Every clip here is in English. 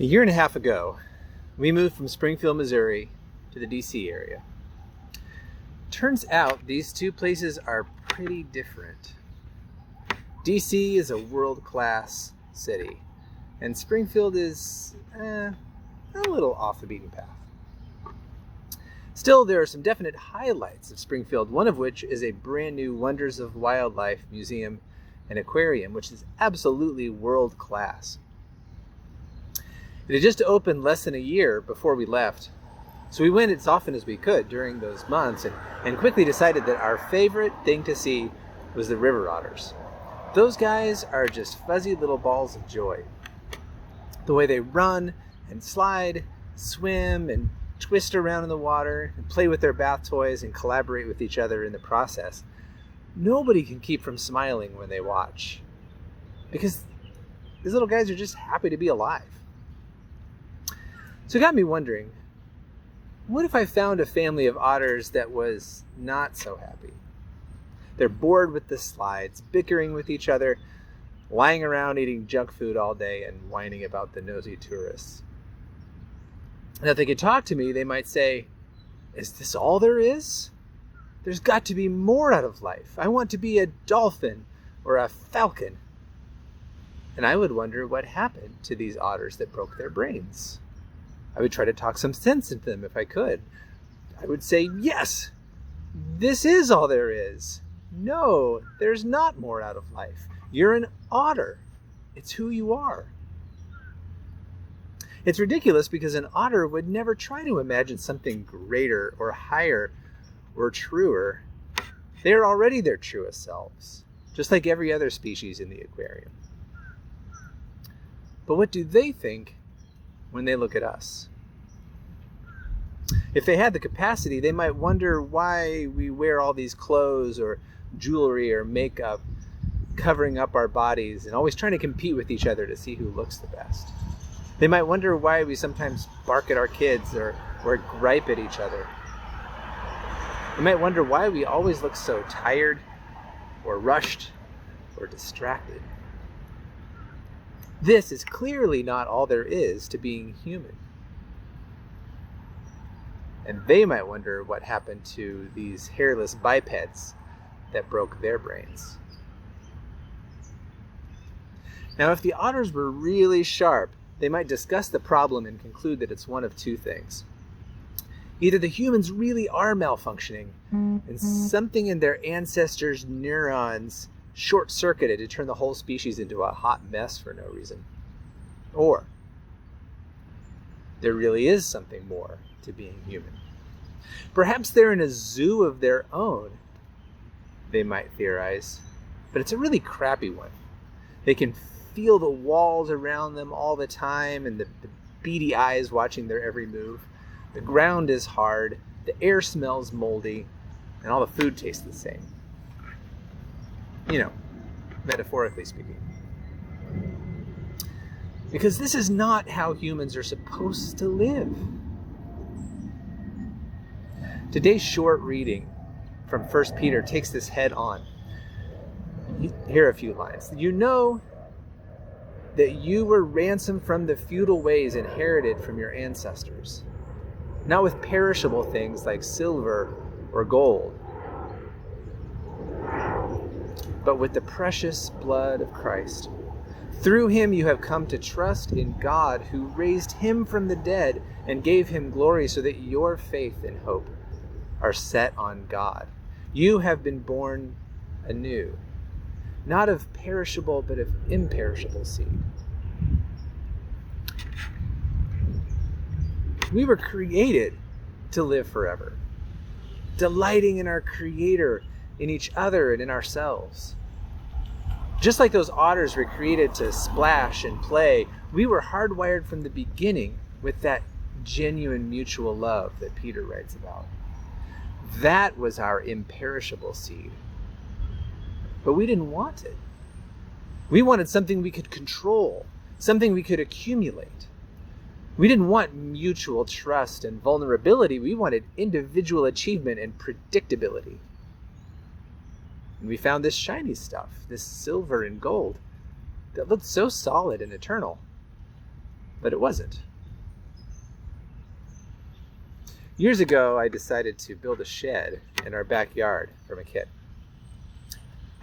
A year and a half ago, we moved from Springfield, Missouri to the DC area. Turns out these two places are pretty different. DC is a world-class city, and Springfield is a little off the beaten path. Still, there are some definite highlights of Springfield, one of which is a brand new Wonders of Wildlife museum and aquarium, which is absolutely world-class. It had just opened less than a year before we left, so we went as often as we could during those months and quickly decided that our favorite thing to see was the river otters. Those guys are just fuzzy little balls of joy. The way they run and slide, swim and twist around in the water and play with their bath toys and collaborate with each other in the process. Nobody can keep from smiling when they watch, because these little guys are just happy to be alive. So it got me wondering, what if I found a family of otters that was not so happy? They're bored with the slides, bickering with each other, lying around eating junk food all day and whining about the nosy tourists. And if they could talk to me, they might say, "Is this all there is? There's got to be more out of life. I want to be a dolphin or a falcon." And I would wonder what happened to these otters that broke their brains. I would try to talk some sense into them if I could. I would say, "Yes, this is all there is. No, there's not more out of life. You're an otter. It's who you are." It's ridiculous because an otter would never try to imagine something greater or higher or truer. They're already their truest selves, just like every other species in the aquarium. But what do they think when they look at us? If they had the capacity, they might wonder why we wear all these clothes or jewelry or makeup, covering up our bodies and always trying to compete with each other to see who looks the best. They might wonder why we sometimes bark at our kids or gripe at each other. They might wonder why we always look so tired or rushed or distracted. This is clearly not all there is to being human. And they might wonder what happened to these hairless bipeds that broke their brains. Now, if the otters were really sharp, they might discuss the problem and conclude that it's one of two things. Either the humans really are malfunctioning and something in their ancestors' neurons short-circuited to turn the whole species into a hot mess for no reason. Or there really is something more to being human. Perhaps they're in a zoo of their own, they might theorize, but it's a really crappy one. They can feel the walls around them all the time and the beady eyes watching their every move. The ground is hard, the air smells moldy, and all the food tastes the same. You know, metaphorically speaking. Because this is not how humans are supposed to live. Today's short reading from 1 Peter takes this head on. Here are a few lines. "You know that you were ransomed from the futile ways inherited from your ancestors, not with perishable things like silver or gold, but with the precious blood of Christ. Through him you have come to trust in God, who raised him from the dead and gave him glory, so that your faith and hope are set on God. You have been born anew, not of perishable, but of imperishable seed." We were created to live forever, delighting in our Creator, in each other, and in ourselves. Just like those otters were created to splash and play, we were hardwired from the beginning with that genuine mutual love that Peter writes about. That was our imperishable seed. But we didn't want it. We wanted something we could control, something we could accumulate. We didn't want mutual trust and vulnerability. We wanted individual achievement and predictability. And we found this shiny stuff, this silver and gold, that looked so solid and eternal. but it wasn't. Years ago, I decided to build a shed in our backyard for my kid.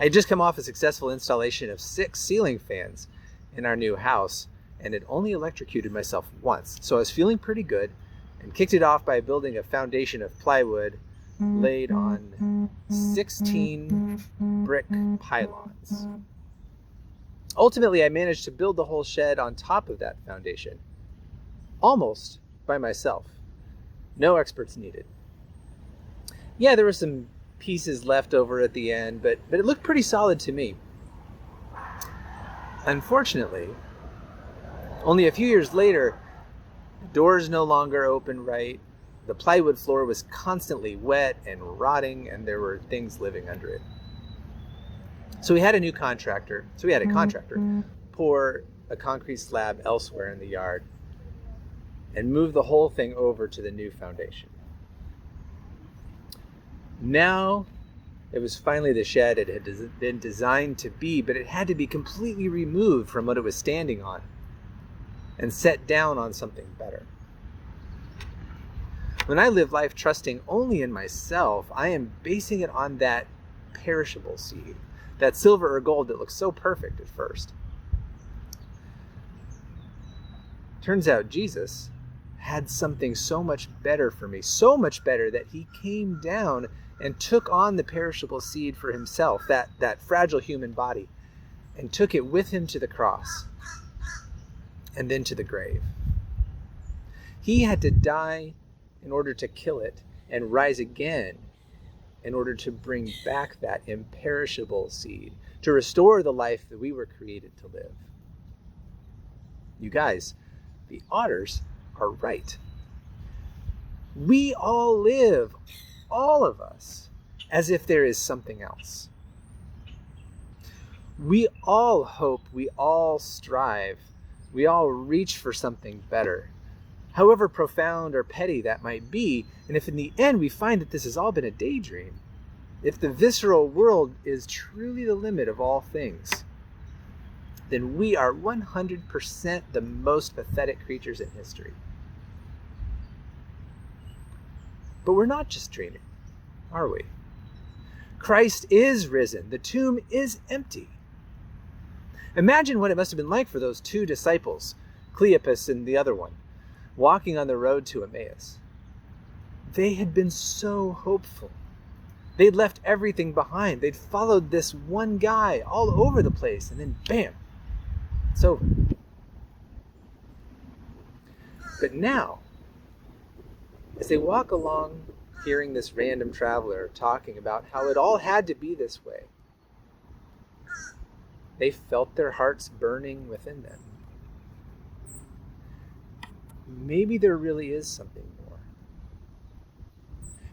I had just come off a successful installation of 6 ceiling fans in our new house and had only electrocuted myself once. So I was feeling pretty good and kicked it off by building a foundation of plywood laid on 16 brick pylons. Ultimately, I managed to build the whole shed on top of that foundation, almost by myself. No experts needed. Yeah, there were some pieces left over at the end, but it looked pretty solid to me. Unfortunately, only a few years later, the doors no longer opened right, the plywood floor was constantly wet and rotting, and there were things living under it. So we had a contractor pour a concrete slab elsewhere in the yard and move the whole thing over to the new foundation. Now, it was finally the shed it had been designed to be, but it had to be completely removed from what it was standing on and set down on something better. When I live life trusting only in myself, I am basing it on that perishable seed, that silver or gold that looks so perfect at first. Turns out Jesus had something so much better for me, so much better that he came down and took on the perishable seed for himself, that fragile human body, and took it with him to the cross and then to the grave. He had to die in order to kill it and rise again in order to bring back that imperishable seed, to restore the life that we were created to live. You guys, the otters are right. We all live, all of us, as if there is something else. We all hope, we all strive, we all reach for something better, however profound or petty that might be. And if in the end we find that this has all been a daydream, if the visceral world is truly the limit of all things, then we are 100% the most pathetic creatures in history. But we're not just dreaming, are we? Christ is risen. The tomb is empty. Imagine what it must have been like for those 2 disciples, Cleopas and the other one, walking on the road to Emmaus. They had been so hopeful. They'd left everything behind. They'd followed this one guy all over the place, and then bam, it's over. But now, as they walk along, hearing this random traveler talking about how it all had to be this way, they felt their hearts burning within them. Maybe there really is something more.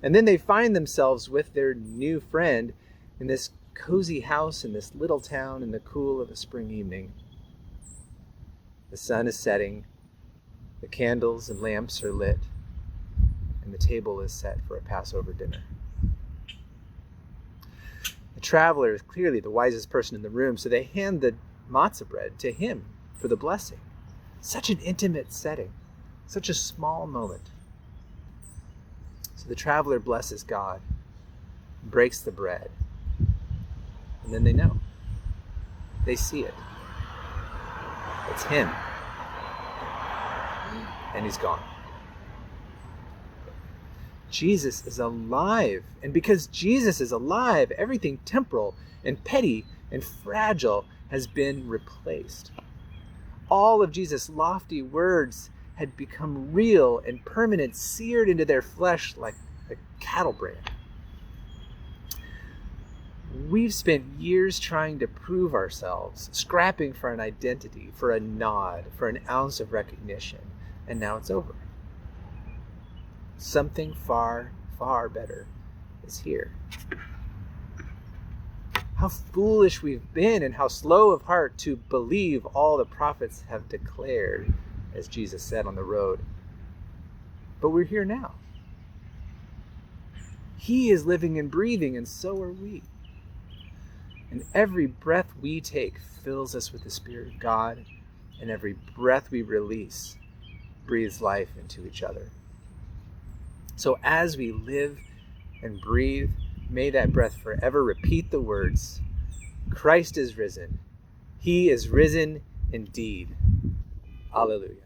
And then they find themselves with their new friend in this cozy house in this little town in the cool of a spring evening. The sun is setting, the candles and lamps are lit, and the table is set for a Passover dinner. The traveler is clearly the wisest person in the room, so they hand the matzah bread to him for the blessing. Such an intimate setting, such a small moment. So the traveler blesses God, breaks the bread, and then they know. They see it. It's him. And he's gone. Jesus is alive. And because Jesus is alive, everything temporal and petty and fragile has been replaced. All of Jesus' lofty words had become real and permanent, seared into their flesh like a cattle brand. We've spent years trying to prove ourselves, scrapping for an identity, for a nod, for an ounce of recognition, and now it's over. Something far, far better is here. How foolish we've been, and how slow of heart to believe all the prophets have declared, as Jesus said on the road. But we're here now. He is living and breathing, and so are we. And every breath we take fills us with the Spirit of God and every breath we release breathes life into each other. So as we live and breathe, may that breath forever repeat the words, Christ is risen. He is risen indeed. Alleluia.